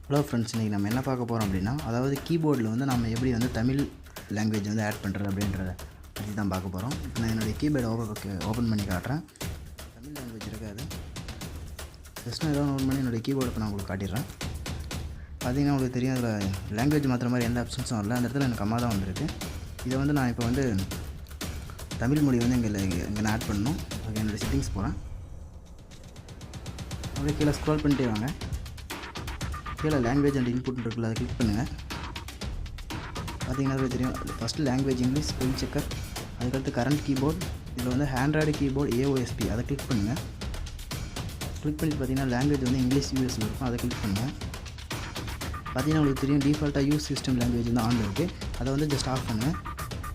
Hello friends, இன்றைக்கி நம்ம என்ன பார்க்க போகிறோம் அப்படின்னா, அதாவது கீபோர்டில் வந்து நம்ம எப்படி வந்து தமிழ் லாங்குவேஜ் வந்து ஆட் பண்ணுறது அப்படின்றத பற்றி தான் பார்க்க போகிறோம். இப்போ நான் என்னுடைய கீபோர்டை ஓப்பன் பண்ணி காட்டுறேன். தமிழ் லாங்குவேஜ் இருக்காது. ஜஸ்ட் நான் ஏதோ ஓப்பன் பண்ணி என்னுடைய கீபோர்டை இப்போ நான் உங்களுக்கு காட்டிடுறேன். பார்த்தீங்கன்னா உங்களுக்கு தெரியும், அதில் லாங்குவேஜ் மாற்றுற மாதிரி எந்த ஆப்ஷன்ஸும் வரல. அந்த இடத்துல எனக்கு அம்மா தான் வந்திருக்கு. இதை வந்து நான் இப்போ வந்து தமிழ் மொழி வந்து இங்கே நான் ஆட் பண்ணணும். அதுக்கு என்னுடைய செட்டிங்ஸ் போகிறேன். அப்படியே கீழே ஸ்க்ரோல் பண்ணிட்டே வாங்க. கீழே லாங்குவேஜ் அண்ட் இன்புட் இருக்குல்ல, அதை கிளிக் பண்ணுங்கள். பார்த்தீங்கன்னா தெரியும், first language English, spell checker, அதுக்கடுத்து கரண்ட் கீபோர்டு, இதில் வந்து ஆண்ட்ராய்டு கீபோர்டு AOSP அதை கிளிக் பண்ணுங்கள். கிளிக் பண்ணிட்டு பார்த்தீங்கன்னா லாங்குவேஜ் வந்து இங்கிலீஷ் யூஎஸில் இருக்கும், அதை கிளிக் பண்ணுங்கள். பார்த்தீங்கன்னா உங்களுக்கு தெரியும், டிஃபால்ட்டாக யூஸ் சிஸ்டம் லாங்குவேஜ் வந்து ஆனில் இருக்குது. அதை வந்து ஜஸ்ட் ஆஃப் பண்ணுங்கள்.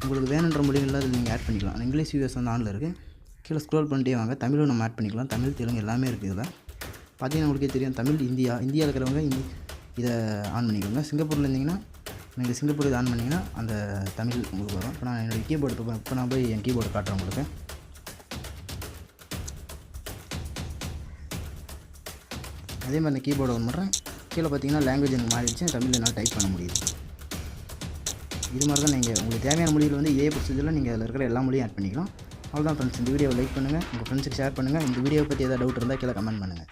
உங்களுக்கு வேணுன்ற மொழிகளில் அதில் நீங்கள் ஆட் பண்ணிக்கலாம். இங்கிலீஷ் யூஎஸ் வந்து ஆனில் இருக்குது. கீழே ஸ்க்ரோல் பண்ணிட்டே வாங்க. தமிழும் நம்ம ஆட் பண்ணிக்கலாம். தமிழ், தெலுங்கு எல்லாமே இருக்குது இதில். பார்த்தீங்கன்னா உங்களுக்கே தெரியும், தமிழ் இந்தியாவில் இருக்கிறவங்க இதை ஆன் பண்ணிக்கோங்க. சிங்கப்பூரில் இருந்தீங்கன்னா நீங்கள் சிங்கப்பூர் இதை ஆன் பண்ணிங்கன்னா அந்த தமிழ் உங்களுக்கு வரும். இப்போ நான் என்னுடைய கீபோர்டு இப்போ நான் போய் என் கீபோர்டு காட்டுறேன் உங்களுக்கு. அதே மாதிரி நான் கீபோர்டு ஓன் பண்ணுறேன். கீழே பார்த்தீங்கன்னா லாங்குவேஜ் எனக்கு மாறிடுச்சு, தமிழில் என்னால் டைப் பண்ண முடியுது. இது மாதிரி தான் நீங்கள் உங்களுக்கு தேவையான மொழியில் வந்து பிடிச்சதில் நீங்கள் அதில் இருக்கிற எல்லா மொழியும் ஆட் பண்ணிக்கலாம். அவ்வளோதான் ஃப்ரெண்ட்ஸ். இந்த வீடியோவை லைக் பண்ணுங்கள், உங்கள் ஃப்ரெண்ட்ஸுக்கு ஷேர் பண்ணுங்கள். இந்த வீடியோவை பற்றி ஏதாவது டவுட் இருந்தால் கீழே கமெண்ட் பண்ணுங்கள்.